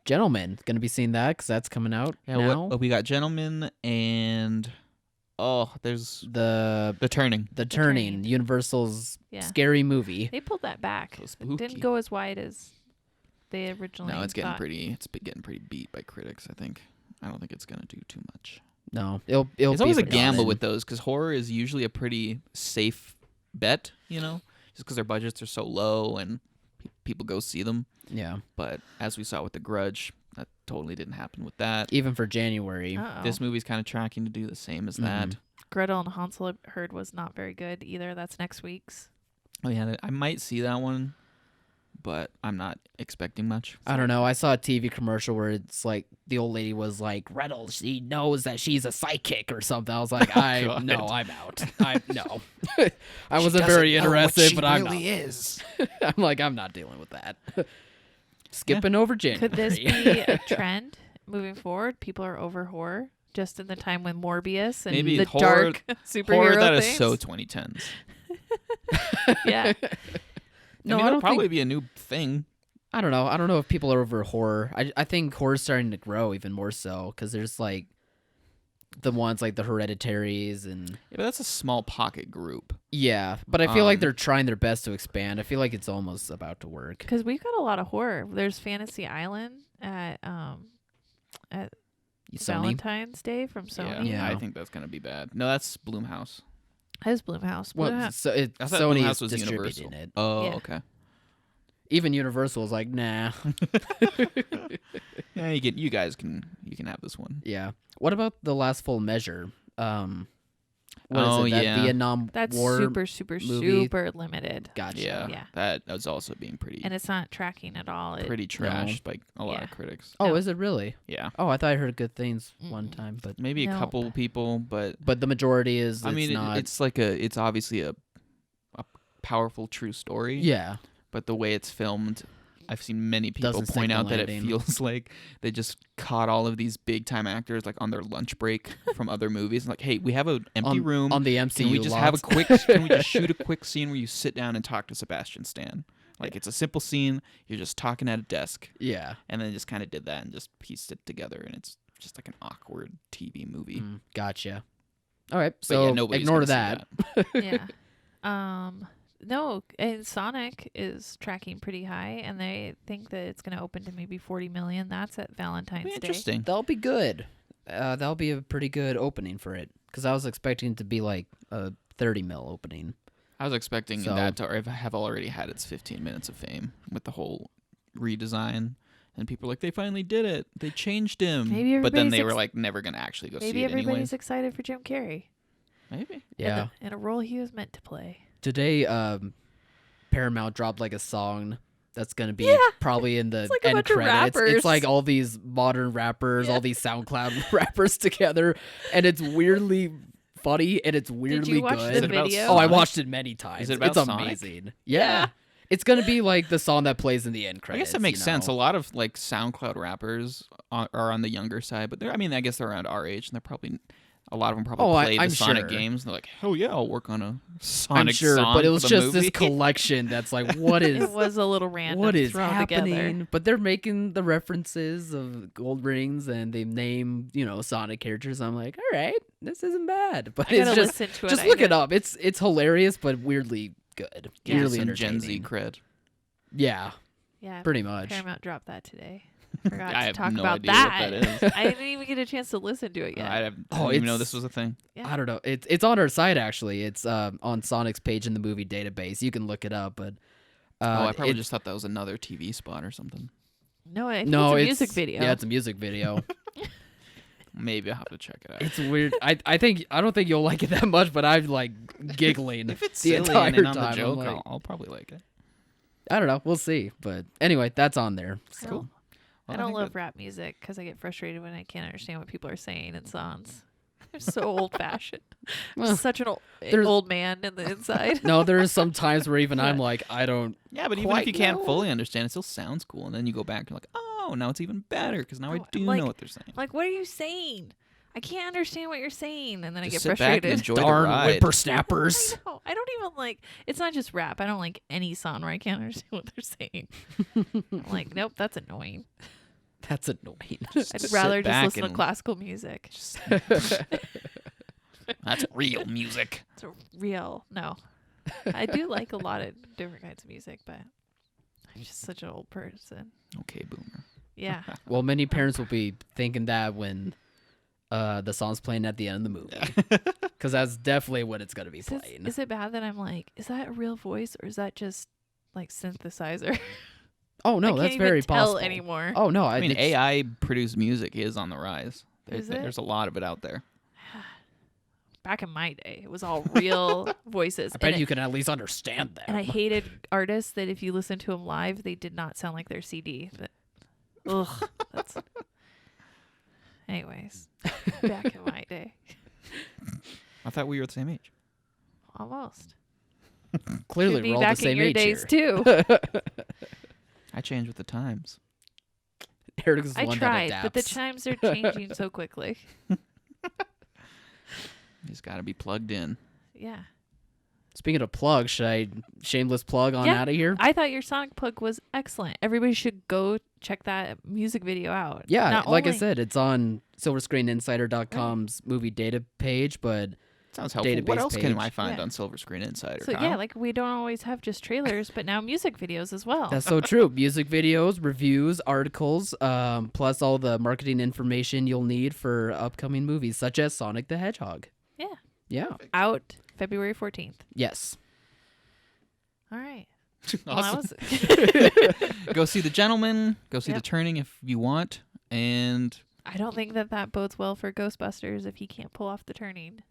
Gentlemen, gonna be seeing that because that's coming out Yeah, now. we got Gentlemen and there's The The Turning. The Turning. Turning, Universal's Yeah. scary movie. They pulled that back. So It spooky. didn't go as wide as they originally No, it's getting thought. getting pretty beat by critics, I think. I don't think it's gonna do too much. No, it'll It's be always a forgotten. gamble with those because horror is usually a pretty safe bet, just because their budgets are so low and people go see them. Yeah, But as we saw with The Grudge, that totally didn't happen with that. even for January. Uh-oh. This movie's kind of tracking to do the same as that. Mhm. Gretel and Hansel, I heard, was not very good either. That's next week's. Oh yeah, I might see that one, but I'm not expecting much. I don't know. I saw a TV commercial where it's like the old lady was like, "Gretel, she knows that she's a psychic or something." I was like, God. no, I'm out. No, I wasn't very interested, but I'm not. is. I'm like, I'm not dealing with that. Skipping over January. Could this be a trend moving forward? People are over horror just in the time when Morbius and Maybe the horror- dark superhero Horror that things. is so 2010s. Yeah. No, I mean, I that'll don't probably think. be a new thing. I don't know. I don't know if people are over horror. I think horror's starting to grow even more so because there's like the ones like the Hereditaries and Yeah, but that's a small pocket group. yeah. But I feel like Um, they're trying their best to expand. I feel like it's almost about to work. Because we've got a lot of horror. There's Fantasy Island at Sony. Valentine's Day from Sony. Yeah, Yeah. I think that's gonna be bad. No, that's Blumhouse. It's Blumhouse. Well, Blumhouse. so I thought Sony Blumhouse is was distributing Universal. it. Oh, Yeah. okay. Even Universal is like, nah. Yeah, you guys can have this one. Yeah. What about The Last Full Measure? What Oh, is it? That yeah. Vietnam That's War super movie? super limited. Gotcha. Yeah, Yeah. that was also being pretty And it's not tracking at all. pretty trashed by a lot Yeah. of critics. Oh, No. is it really? Yeah, Oh, I thought I heard good things one Mm-mm. time, but maybe a No. couple people, but the majority is. I mean, it's not. it's obviously a powerful true story. Yeah. But the way it's filmed, I've seen many people Doesn't point stick the out that it landing. feels like they just caught all of these big time actors like on their lunch break from other movies. Like, hey, we have an empty room. on the MCU. Can we just lots. have a quick? Can we just shoot a quick scene where you sit down and talk to Sebastian Stan? Like, it's a simple scene. You're just talking at a desk, Yeah. and then just kind of did that and just pieced it together, and it's just like an awkward TV movie. Gotcha. All right. But So yeah, nobody's ignore gonna see that. Yeah. No, and Sonic is tracking pretty high, and they think that it's going to open to maybe 40 million. That's at Valentine's Day. Interesting. That'll be good. That'll be a pretty good opening for it. Because I was expecting it to be like a 30 mil opening. I was expecting So- that to have already had its 15 minutes of fame with the whole redesign. And people are like, they finally did it. They changed him. Maybe but then everybody's they were like, never going to actually go Maybe see it everybody's anyways. excited for Jim Carrey. Maybe. Yeah. In a role he was meant to play. Today, Paramount dropped like a song that's gonna be Yeah. probably in the It's like a end bunch of credits. rappers. It's like all these modern rappers, all these SoundCloud rappers together, and it's weirdly funny and it's weirdly watch good. the Is it about video? Oh, I Sonic? watched it many times. Is it about it's Sonic? amazing. Yeah. It's gonna be like the song that plays in the end I credits. guess that makes you sense. A know? lot of like SoundCloud rappers are on the younger side, but I guess they're around our age, and they're probably a lot of them probably play I'm the Sonic sure. games. And they're like, hell yeah, I'll work on a Sonic I'm sure, song but it for was the just movie. this collection that's like, what is It was a little random. what is thrown happening? Together. But they're making the references of gold rings and they name, Sonic characters. I'm like, all right, this isn't bad. But I it's gotta just listen to it. just I look it gotta- up. It's hilarious but weirdly good. Yeah. Weirdly some Gen Z entertaining. cred. Yeah, Yeah, pretty much. Paramount dropped that today. Forgot I to have talk no about idea that. what that is. I didn't even get a chance to listen to it yet. I didn't even know it's- this was a thing. Yeah. I don't know. It's on our site actually. It's on Sonic's page in the movie database. You can look it up, but I probably it- just thought that was another TV spot or something. No, I think no, it's a music video. Yeah, it's a music video. Maybe I'll have to check it out. It's weird. I don't think you'll like it that much, but I'm like giggling If it's the silly entire and in on time. the I'm joke, like, I'll probably like it. I don't know. We'll see. But anyway, that's on there. I So don't, I Well, don't think love that- rap music because I get frustrated when I can't understand what people are saying in songs. I'm so old fashioned. Well, Such an there's- old man in the inside. no, there is some times where even I'm like, I don't. Yeah, but even quite if you can't know. fully understand, it still sounds cool. And then you go back and you're like, oh, now it's even better because now I Oh, do like- know what they're saying. Like, what are you saying? I can't understand what you're saying, and then I Just get sit back and frustrated. enjoy the Darn ride. whippersnappers. I don't even like. It's not just rap. I don't like any song where I can't understand what they're saying. I'm like, nope, that's annoying. That's annoying. I'd sit rather just back listen to and- classical music. That's real music. It's a real no. I do like a lot of different kinds of music, but I'm just such an old person. Okay, boomer. Yeah. Well, many parents will be thinking that when the song's playing at the end of the movie, because that's definitely what it's gonna be playing. Is it bad that I'm like, is that a real voice or is that just like synthesizer? Oh I no, can't that's even very tell possible. anymore. Oh no, I mean, it's- AI produced music is on the rise. Is it? There's a lot of it out there. Back in my day, it was all real voices. I bet and you can at least understand them. And I hated artists that if you listen to them live, they did not sound like their CD. But, ugh, that's. Anyways, back in my day, I thought we were the same age. almost. Clearly, Could be we're all the back in same your age days here. too. I changed with the times. Eric's the I one tried, that but the adapts. times are changing so quickly. He's got to be plugged in. Yeah, Speaking of plugs, should I shameless plug on Yeah. out of here? I thought your Sonic plug was excellent. Everybody should go check that music video out. Yeah, Not like I only- said, it's on silverscreeninsider.com's movie data page, but Sounds helpful. What Database else can page. I find Yeah. on Silver Screen Insider? So Kyle? yeah, like we don't always have just trailers, but now music videos as well. that's so true. Music videos, reviews, articles, plus all the marketing information you'll need for upcoming movies, such as Sonic the Hedgehog. Yeah. Yeah. Out February 14th. Yes. All right. Awesome. Well, Go see The Gentleman. Go see Yep. The Turning if you want. And I don't think that bodes well for Ghostbusters if he can't pull off The Turning.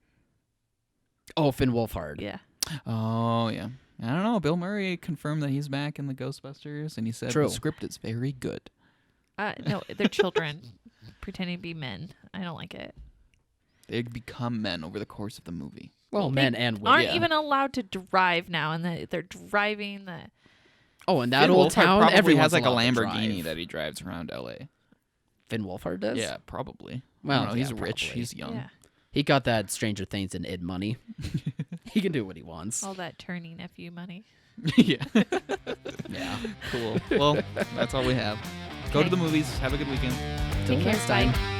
Oh, Finn Wolfhard. Yeah. oh yeah, I don't know. Bill Murray confirmed that he's back in the Ghostbusters, and he said True. the script is very good. No, they're children pretending to be men. I don't like it. They become men over the course of the movie. Well, men and women. Aren't yeah. even allowed to drive now, and they're driving the. Oh, in that Finn old Wolfhard town, probably everyone has like a allowed to Lamborghini drive. that he drives around L.A. Finn Wolfhard does? Yeah, probably. Well, I don't know, he's yeah, rich. probably. He's young. Yeah. He got that Stranger Things and Id money. He can do what he wants. All that turning FU money. yeah. Yeah. Cool. Well, that's all we have. Go to Okay. the movies. Have a good weekend. Till Take care. next time. Bye.